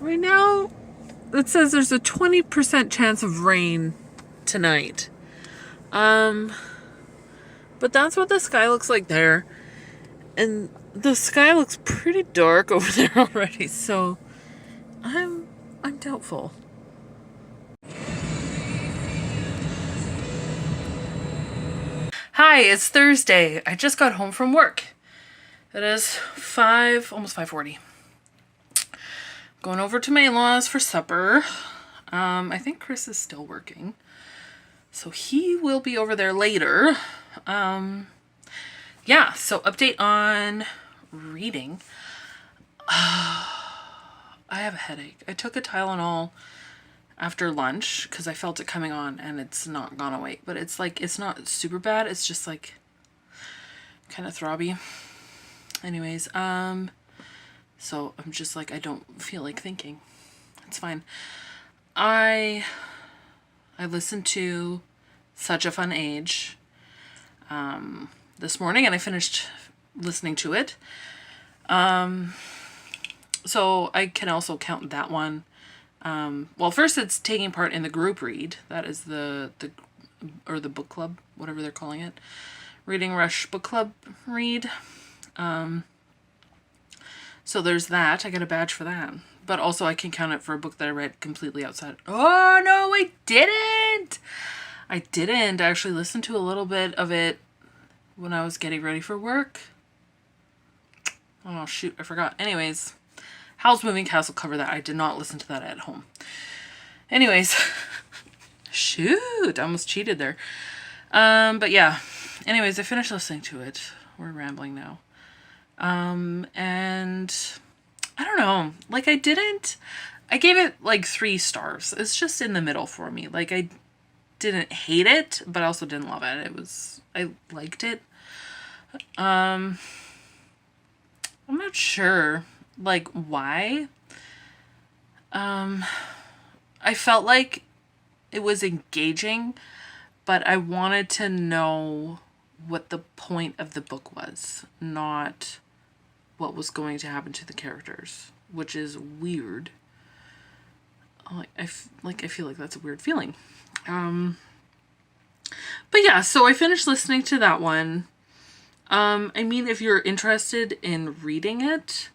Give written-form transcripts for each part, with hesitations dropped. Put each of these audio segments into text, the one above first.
Right now, it says there's a 20% chance of rain tonight. But that's what the sky looks like there. And the sky looks pretty dark over there already, so I'm doubtful. Hi, it's Thursday. I just got home from work. It is almost 5:40. Going over to my in-laws for supper. I think Chris is still working, so he will be over there later. Yeah, so update on reading. I have a headache. I took a Tylenol after lunch because I felt it coming on and it's not gone away. But it's like, it's not super bad. It's just like kind of throbby. Anyways, so I'm just like, I don't feel like thinking. It's fine. I listened to Such a Fun Age this morning, and I finished listening to it. So I can also count that one. Well, first it's taking part in the group read. That is the book club, whatever they're calling it. Reading Rush book club read. So there's that. I got a badge for that. But also I can count it for a book that I read completely outside. Oh, no, I didn't! I didn't. I actually listened to a little bit of it when I was getting ready for work. Oh, shoot, I forgot. Anyways, Howl's Moving Castle cover that. I did not listen to that at home. Anyways, shoot, I almost cheated there. But yeah, anyways, I finished listening to it. We're rambling now. And I don't know, like I gave it like 3 stars. It's just in the middle for me. Like I didn't hate it, but I also didn't love it. I liked it. I'm not sure like why. I felt like it was engaging, but I wanted to know what the point of the book was, not what was going to happen to the characters, which is weird. I feel like that's a weird feeling. But yeah, so I finished listening to that one. I mean, if you're interested in reading it,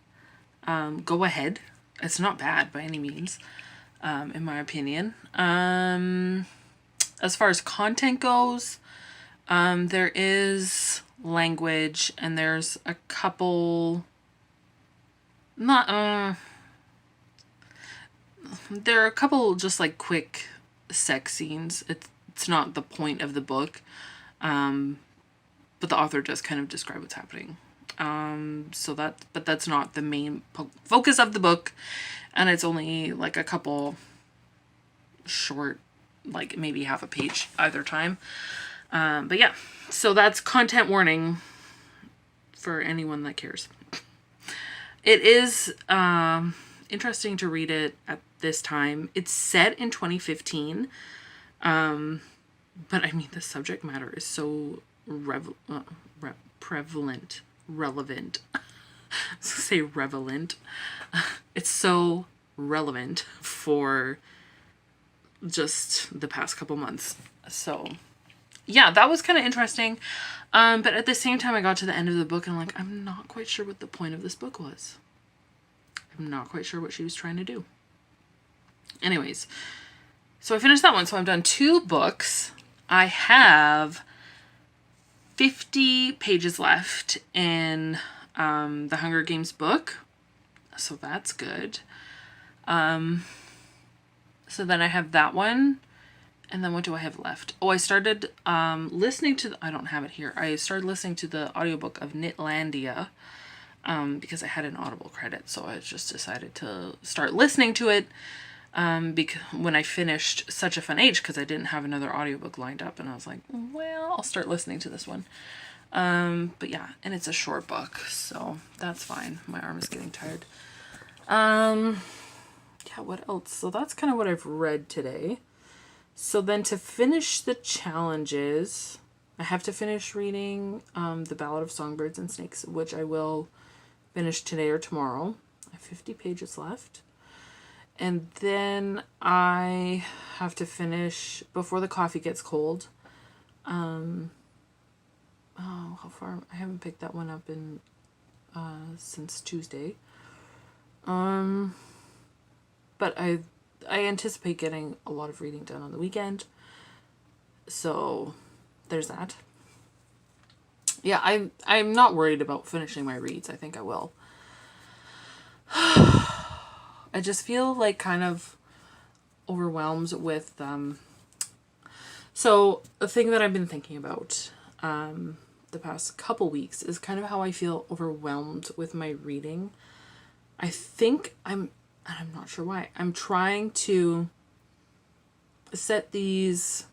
go ahead. It's not bad by any means, in my opinion. As far as content goes, there is language and there's a couple, there are a couple just like quick sex scenes. It's not the point of the book. But the author does kind of describe what's happening. But that's not the main focus of the book. And it's only like a couple short, like maybe half a page either time. But yeah, so that's content warning for anyone that cares. It is interesting to read it at this time. It's set in 2015. But I mean, the subject matter is so relevant. Say relevant. It's so relevant for just the past couple months. So yeah, that was kind of interesting. But at the same time, I got to the end of the book and I'm like, I'm not quite sure what the point of this book was. I'm not quite sure what she was trying to do. Anyways, so I finished that one. So I've done 2 books. I have 50 pages left in the Hunger Games book. So that's good. So then I have that one. And then what do I have left? Oh, I started listening to I don't have it here. I started listening to the audiobook of Knitlandia because I had an Audible credit. So I just decided to start listening to it because when I finished Such a Fun Age, because I didn't have another audiobook lined up. And I was like, well, I'll start listening to this one. But yeah, and it's a short book, so that's fine. My arm is getting tired. Yeah, what else? So that's kind of what I've read today. So then to finish the challenges, I have to finish reading The Ballad of Songbirds and Snakes, which I will finish today or tomorrow. I have 50 pages left. And then I have to finish before the coffee gets cold. Oh, how far? I haven't picked that one up in since Tuesday. But I anticipate getting a lot of reading done on the weekend. So there's that. Yeah, I'm not worried about finishing my reads. I think I will. I just feel like kind of overwhelmed with so the thing that I've been thinking about the past couple weeks is kind of how I feel overwhelmed with my reading. I think I'm not sure why. I'm trying to set these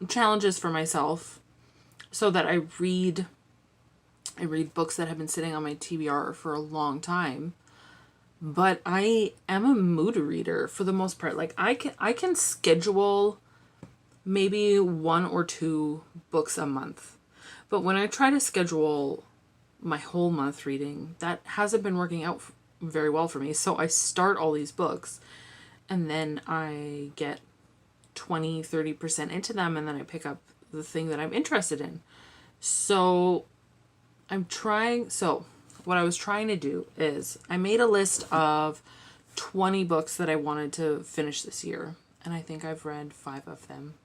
challenges for myself so that I read books that have been sitting on my TBR for a long time. But I am a mood reader for the most part. Like I can schedule maybe 1 or 2 books a month. But when I try to schedule my whole month reading, that hasn't been working out very well for me. So I start all these books and then I get 20-30% into them, and then I pick up the thing that I'm interested in. So what I was trying to do is I made a list of 20 books that I wanted to finish this year, and I think I've read 5 of them.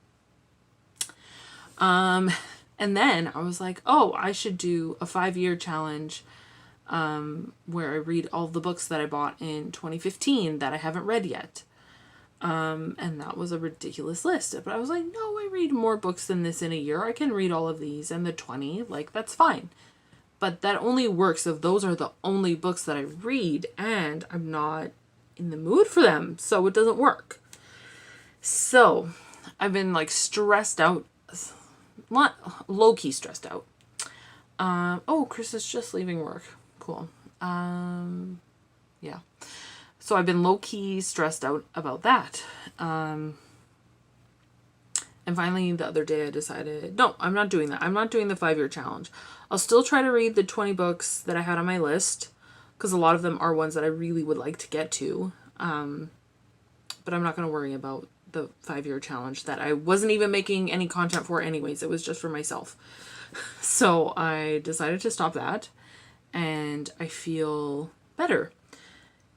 And then I was like, oh, I should do a 5-year challenge where I read all the books that I bought in 2015 that I haven't read yet. And that was a ridiculous list. But I was like, no, I read more books than this in a year. I can read all of these, and the 20, like, that's fine. But that only works if those are the only books that I read, and I'm not in the mood for them, so it doesn't work. So I've been like stressed out, low-key stressed out. Oh, Chris is just leaving work. Cool. Yeah. So I've been low-key stressed out about that. And finally, the other day I decided, no, I'm not doing that. I'm not doing the 5-year challenge. I'll still try to read the 20 books that I had on my list, because a lot of them are ones that I really would like to get to. But I'm not going to worry about the 5-year challenge that I wasn't even making any content for anyways. It was just for myself. So I decided to stop that, and I feel better.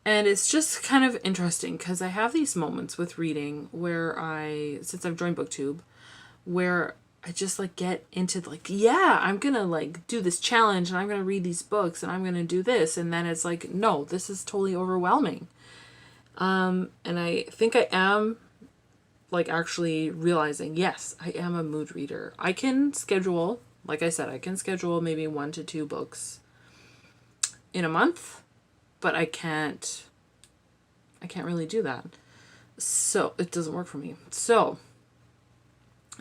And it's just kind of interesting because I have these moments with reading where since I've joined BookTube, where I just like get into like, yeah, I'm going to like do this challenge and I'm going to read these books and I'm going to do this. And then it's like, no, this is totally overwhelming. And I think I am like actually realizing, yes, I am a mood reader. I can schedule, like I said, I can schedule maybe 1 to 2 books in a month. But I can't really do that. So it doesn't work for me. So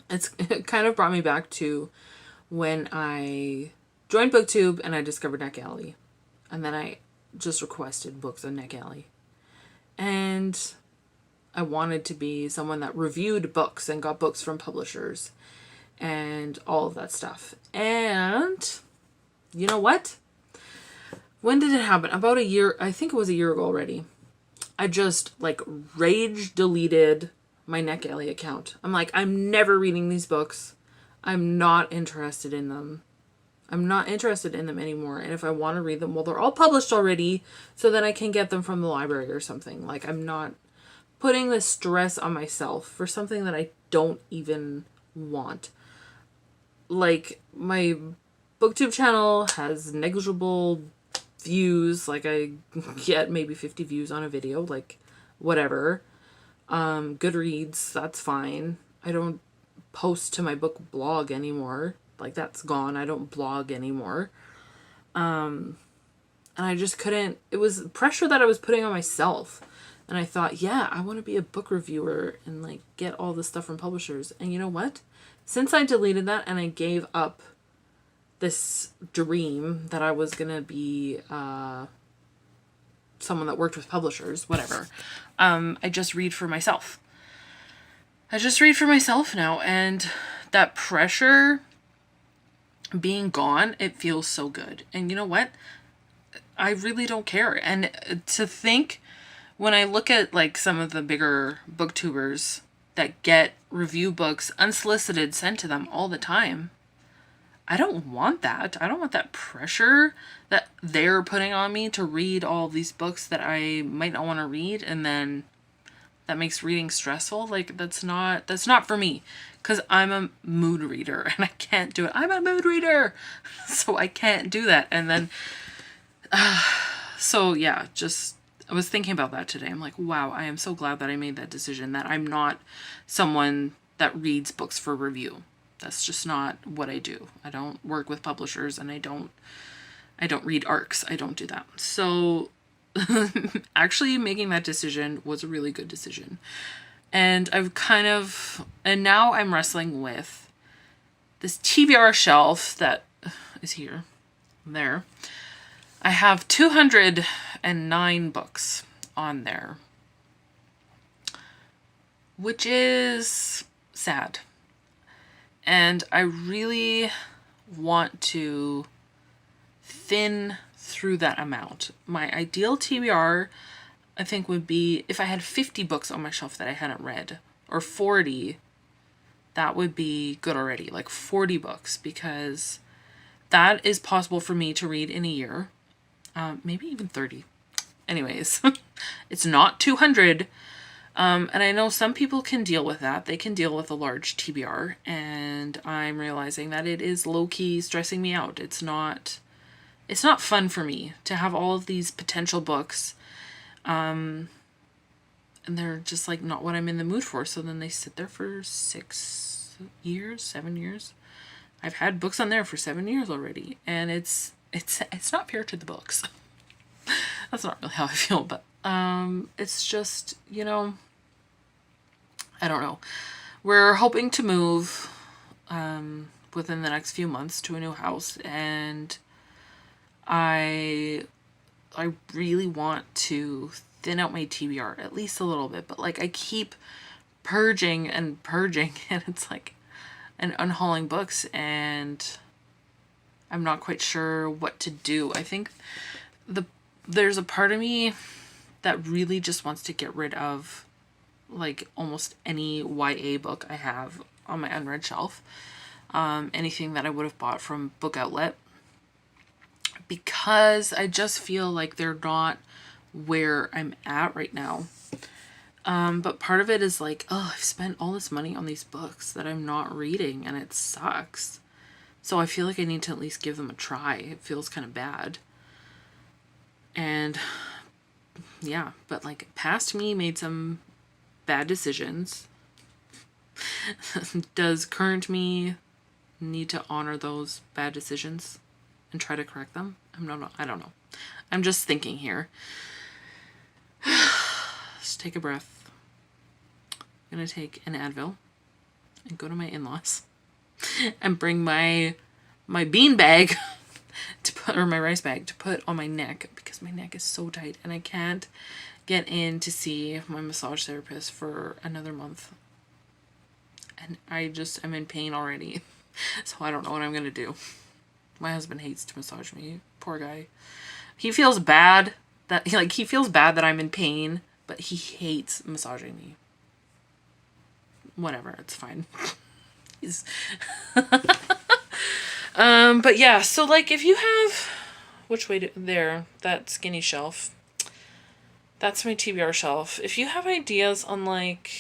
it kind of brought me back to when I joined BookTube and I discovered Netgalley. And then I just requested books on Netgalley. And I wanted to be someone that reviewed books and got books from publishers and all of that stuff. And you know what? When did it happen? About a year, I think it was a year ago already. I just like rage deleted my Netgalley account. I'm like, I'm never reading these books. I'm not interested in them. I'm not interested in them anymore. And if I want to read them, well, they're all published already, so then I can get them from the library or something. Like, I'm not putting the stress on myself for something that I don't even want. Like, my BookTube channel has negligible views. Like, I get maybe 50 views on a video, like whatever. Goodreads, that's fine. I don't post to my book blog anymore. Like, that's gone. I don't blog anymore. And I just couldn't, it was pressure that I was putting on myself. And I thought, yeah, I want to be a book reviewer and like get all this stuff from publishers. And you know what? Since I deleted that and I gave up this dream that I was gonna be someone that worked with publishers, whatever, I just read for myself. I just read for myself now, and that pressure being gone, it feels so good. And you know what? I really don't care. And to think when I look at like some of the bigger booktubers that get review books unsolicited sent to them all the time, I don't want that. I don't want that pressure that they're putting on me to read all these books that I might not want to read, and then that makes reading stressful. Like that's not for me, because I'm a mood reader and I can't do it. I'm a mood reader, so I can't do that. And then so yeah, just I was thinking about that today. I'm like, wow, I am so glad that I made that decision, that I'm not someone that reads books for review. That's just not what I do. I don't work with publishers, and I don't read ARCs. I don't do that. So actually making that decision was a really good decision. And now I'm wrestling with this TBR shelf that is here, there. I have 209 books on there, which is sad. And I really want to thin through that amount. My ideal TBR, I think, would be if I had 50 books on my shelf that I hadn't read, or 40, that would be good already. Like 40 books, because that is possible for me to read in a year. Maybe even 30. Anyways, it's not 200. And I know some people can deal with that. They can deal with a large TBR, and I'm realizing that it is low-key stressing me out. It's not fun for me to have all of these potential books, and they're just like not what I'm in the mood for. So then they sit there for 6 years, 7 years. I've had books on there for 7 years already, and it's not fair to the books. That's not really how I feel, but it's just, I don't know. We're hoping to move within the next few months to a new house, and I really want to thin out my TBR at least a little bit, but like I keep purging and purging, and it's like an unhauling books, and I'm not quite sure what to do. I think there's a part of me that really just wants to get rid of like almost any YA book I have on my unread shelf. Anything that I would have bought from Book Outlet, because I just feel like they're not where I'm at right now. But part of it is like, oh, I've spent all this money on these books that I'm not reading, and it sucks. So I feel like I need to at least give them a try. It feels kind of bad. And yeah, but like past me made some bad decisions. Does current me need to honor those bad decisions and try to correct them? I don't know. I'm just thinking here. Just take a breath. I'm gonna take an Advil and go to my in-laws and bring my bean bag to put, or my rice bag to put on my neck, because my neck is so tight and I can't get in to see my massage therapist for another month. And I'm in pain already. So I don't know what I'm gonna do. My husband hates to massage me. Poor guy. He feels bad that I'm in pain, but he hates massaging me. Whatever, it's fine. He's but yeah, so like if you have, that skinny shelf, that's my TBR shelf. If you have ideas on like,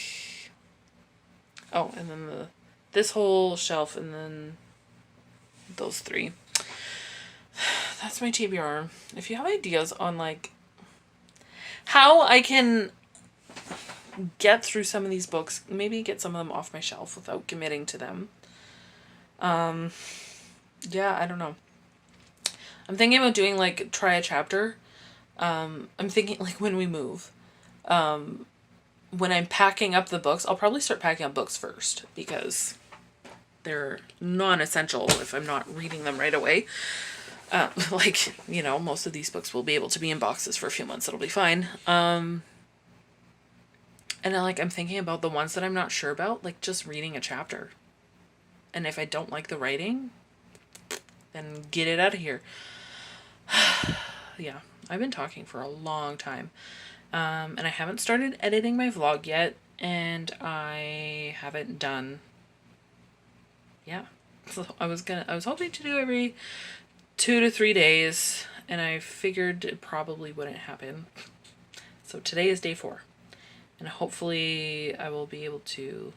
oh, and then this whole shelf, and then those three, that's my TBR. If you have ideas on like how I can get through some of these books, maybe get some of them off my shelf without committing to them. Yeah, I don't know. I'm thinking about doing like try a chapter. I'm thinking like when we move, when I'm packing up the books, I'll probably start packing up books first, because they're non-essential if I'm not reading them right away. Like, most of these books will be able to be in boxes for a few months. It'll be fine. And I'm thinking about the ones that I'm not sure about, like just reading a chapter. And if I don't like the writing, then get it out of here. Yeah, I've been talking for a long time. And I haven't started editing my vlog yet, and I haven't done, yeah. So I was hoping to do every 2 to 3 days, and I figured it probably wouldn't happen. So today is day 4, and hopefully I will be able to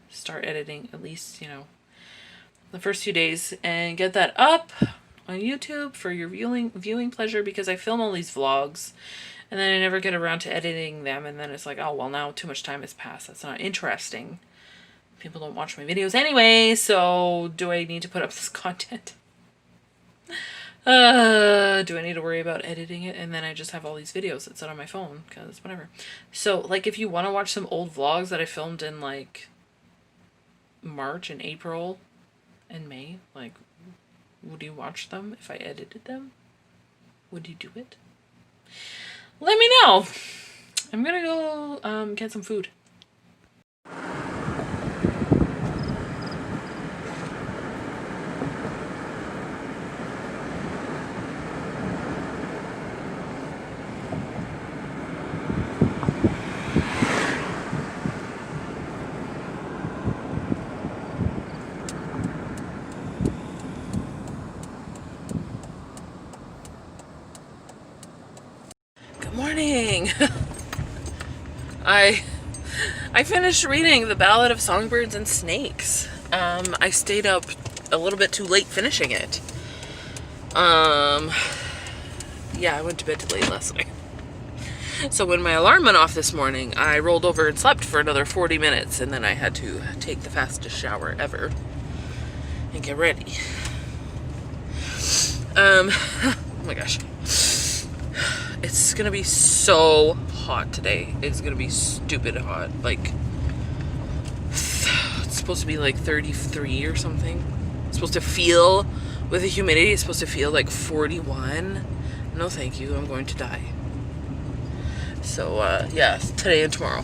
start editing at least, you know, the first few days and get that up on YouTube for your viewing pleasure, because I film all these vlogs and then I never get around to editing them, and then it's like, oh well, now too much time has passed. That's not interesting. People don't watch my videos anyway, so do I need to put up this content? Do I need to worry about editing it? And then I just have all these videos that sit on my phone, because whatever. So, like, if you want to watch some old vlogs that I filmed in, like, March and April and May, like, would you watch them if I edited them? Would you do it? Let me know. I'm gonna go get some food. Morning. I finished reading The Ballad of Songbirds and Snakes. I stayed up a little bit too late finishing it. Yeah, I went to bed too late last night. So when my alarm went off this morning, I rolled over and slept for another 40 minutes, and then I had to take the fastest shower ever and get ready. Oh my gosh. It's gonna be so hot today. It's gonna be stupid hot. Like, it's supposed to be like 33 or something. It's supposed to feel, with the humidity, it's supposed to feel like 41. No thank you, I'm going to die. So, yeah, today and tomorrow.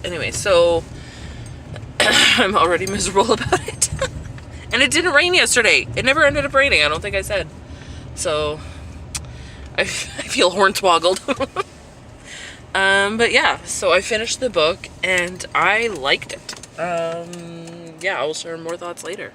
Anyway, so, I'm already miserable about it. And it didn't rain yesterday. It never ended up raining, I don't think I said. So, I feel hornswoggled. But yeah, so I finished the book and I liked it. Yeah, I'll share more thoughts later.